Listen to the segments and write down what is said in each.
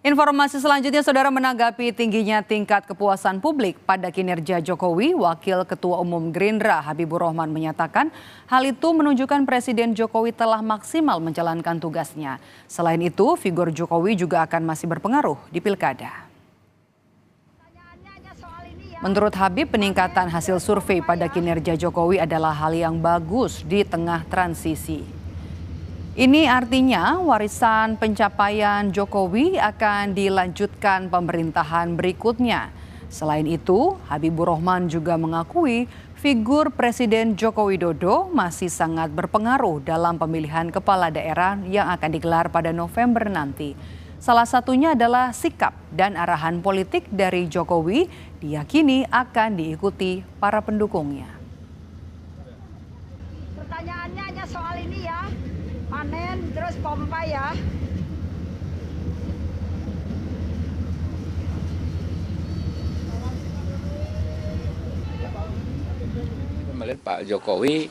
Informasi selanjutnya, saudara, menanggapi tingginya tingkat kepuasan publik pada kinerja Jokowi, Wakil Ketua Umum Gerindra Habibur Rahman menyatakan hal itu menunjukkan Presiden Jokowi telah maksimal menjalankan tugasnya. Selain itu, figur Jokowi juga akan masih berpengaruh di pilkada. Menurut Habib, peningkatan hasil survei pada kinerja Jokowi adalah hal yang bagus di tengah transisi. Ini artinya warisan pencapaian Jokowi akan dilanjutkan pemerintahan berikutnya. Selain itu, Habibur Rahman juga mengakui figur Presiden Joko Widodo masih sangat berpengaruh dalam pemilihan kepala daerah yang akan digelar pada November nanti. Salah satunya adalah sikap dan arahan politik dari Jokowi diyakini akan diikuti para pendukungnya. Pertanyaannya hanya soal ini ya. Panen terus pompa ya. Melihat Pak Jokowi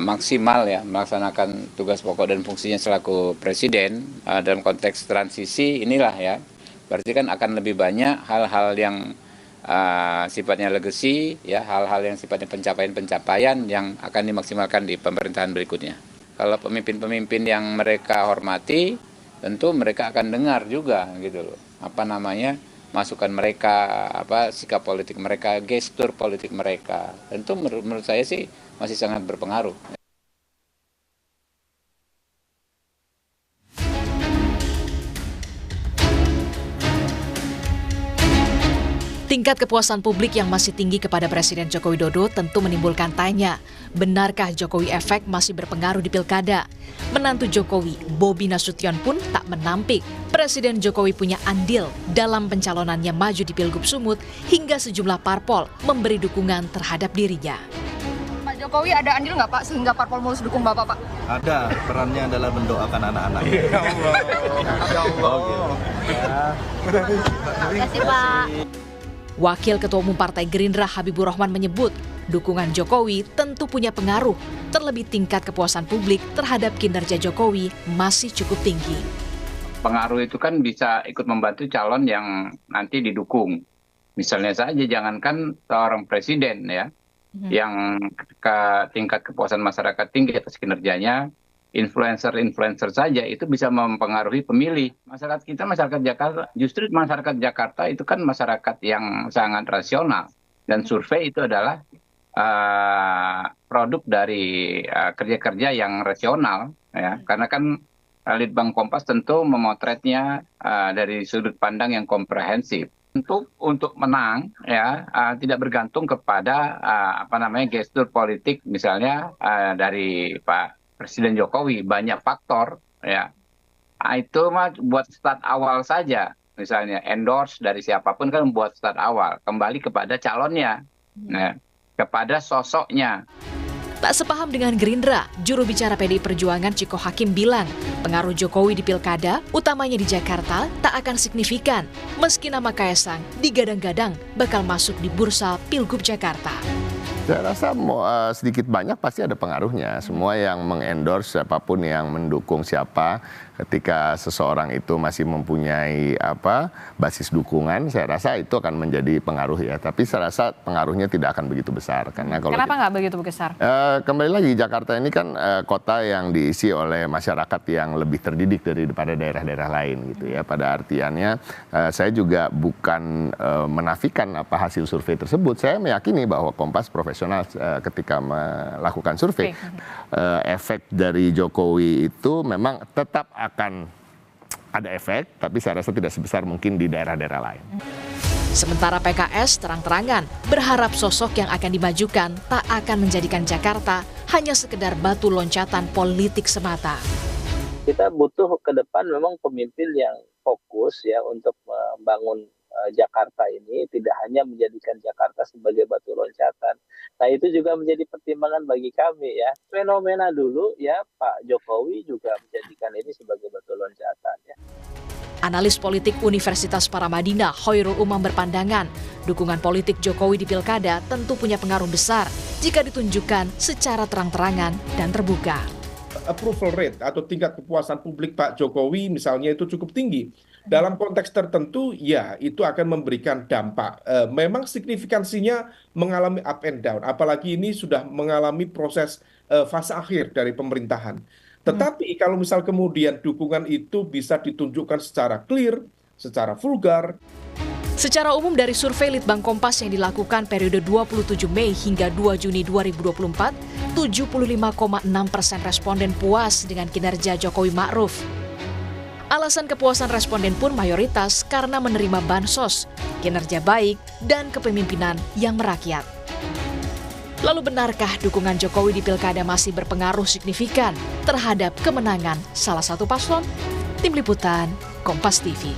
maksimal ya melaksanakan tugas pokok dan fungsinya selaku presiden dalam konteks transisi inilah ya. Berarti kan akan lebih banyak hal-hal yang sifatnya legacy, ya, hal-hal yang sifatnya pencapaian-pencapaian yang akan dimaksimalkan di pemerintahan berikutnya. Kalau pemimpin-pemimpin yang mereka hormati, tentu mereka akan dengar juga gitu loh. Masukan mereka, sikap politik mereka, gestur politik mereka. Tentu menurut saya sih masih sangat berpengaruh. Tingkat kepuasan publik yang masih tinggi kepada Presiden Joko Widodo tentu menimbulkan tanya, benarkah Jokowi efek masih berpengaruh di pilkada? Menantu Jokowi, Bobi Nasution pun tak menampik. Presiden Jokowi punya andil dalam pencalonannya maju di Pilgub Sumut hingga sejumlah parpol memberi dukungan terhadap dirinya. Pak Jokowi ada andil nggak Pak sehingga parpol mulus dukung Bapak Pak? Ada, perannya adalah mendoakan anak-anak. Ya Allah. Ya Allah. Terima kasih Pak. Wakil Ketua Umum Partai Gerindra Habibur Rahman menyebut dukungan Jokowi tentu punya pengaruh, terlebih tingkat kepuasan publik terhadap kinerja Jokowi masih cukup tinggi. Pengaruh itu kan bisa ikut membantu calon yang nanti didukung. Misalnya saja jangankan seorang presiden ya, yang tingkat kepuasan masyarakat tinggi atas kinerjanya, influencer saja itu bisa mempengaruhi pemilih. Masyarakat kita, masyarakat Jakarta, justru masyarakat Jakarta itu kan masyarakat yang sangat rasional. Dan survei itu adalah produk dari kerja-kerja yang rasional. Ya. Karena kan Litbang Kompas tentu memotretnya dari sudut pandang yang komprehensif. Untuk menang ya tidak bergantung kepada gestur politik misalnya dari Pak Presiden Jokowi, banyak faktor ya. Itu mah buat start awal saja. Misalnya endorse dari siapapun kan buat start awal, kembali kepada calonnya. Nah, kepada sosoknya. Tak sepaham dengan Gerindra, juru bicara PDI Perjuangan Ciko Hakim bilang, pengaruh Jokowi di pilkada, utamanya di Jakarta, tak akan signifikan, meski nama Kaesang digadang-gadang bakal masuk di bursa Pilgub Jakarta. Saya rasa sedikit banyak pasti ada pengaruhnya. Semua yang mengendorse siapapun yang mendukung siapa, ketika seseorang itu masih mempunyai basis dukungan, saya rasa itu akan menjadi pengaruh ya. Tapi saya rasa pengaruhnya tidak akan begitu besar. Karena kalau kenapa nggak begitu besar? Kembali lagi, Jakarta ini kan kota yang diisi oleh masyarakat yang lebih terdidik daripada daerah-daerah lain gitu ya. Pada artiannya saya juga bukan menafikan hasil survei tersebut. Saya meyakini bahwa Kompas profesional ketika melakukan survei. Efek dari Jokowi itu memang tetap akan ada efek, tapi saya rasa tidak sebesar mungkin di daerah-daerah lain. Sementara PKS terang-terangan berharap sosok yang akan dimajukan tak akan menjadikan Jakarta hanya sekedar batu loncatan politik semata. Kita butuh ke depan memang pemimpin yang fokus ya untuk membangun Jakarta ini, tidak hanya menjadikan Jakarta sebagai batu loncatan. Nah, itu juga menjadi pertimbangan bagi kami ya. Fenomena dulu ya, Pak Jokowi juga menjadikan ini sebagai batu loncatan ya. Analis politik Universitas Paramadina Hoirul Umam berpandangan, dukungan politik Jokowi di pilkada tentu punya pengaruh besar jika ditunjukkan secara terang-terangan dan terbuka. approval rate atau tingkat kepuasan publik Pak Jokowi misalnya itu cukup tinggi. Dalam konteks tertentu, ya itu akan memberikan dampak. Memang signifikansinya mengalami up and down, apalagi ini sudah mengalami proses fase akhir dari pemerintahan. Tetapi kalau misal kemudian dukungan itu bisa ditunjukkan secara clear, secara vulgar. Secara umum dari survei Litbang Kompas yang dilakukan periode 27 Mei hingga 2 Juni 2024, 75,6% responden puas dengan kinerja Jokowi Ma'ruf. Alasan kepuasan responden pun mayoritas karena menerima bansos, kinerja baik, dan kepemimpinan yang merakyat. Lalu benarkah dukungan Jokowi di Pilkada masih berpengaruh signifikan terhadap kemenangan salah satu paslon? Tim Liputan, Kompas TV.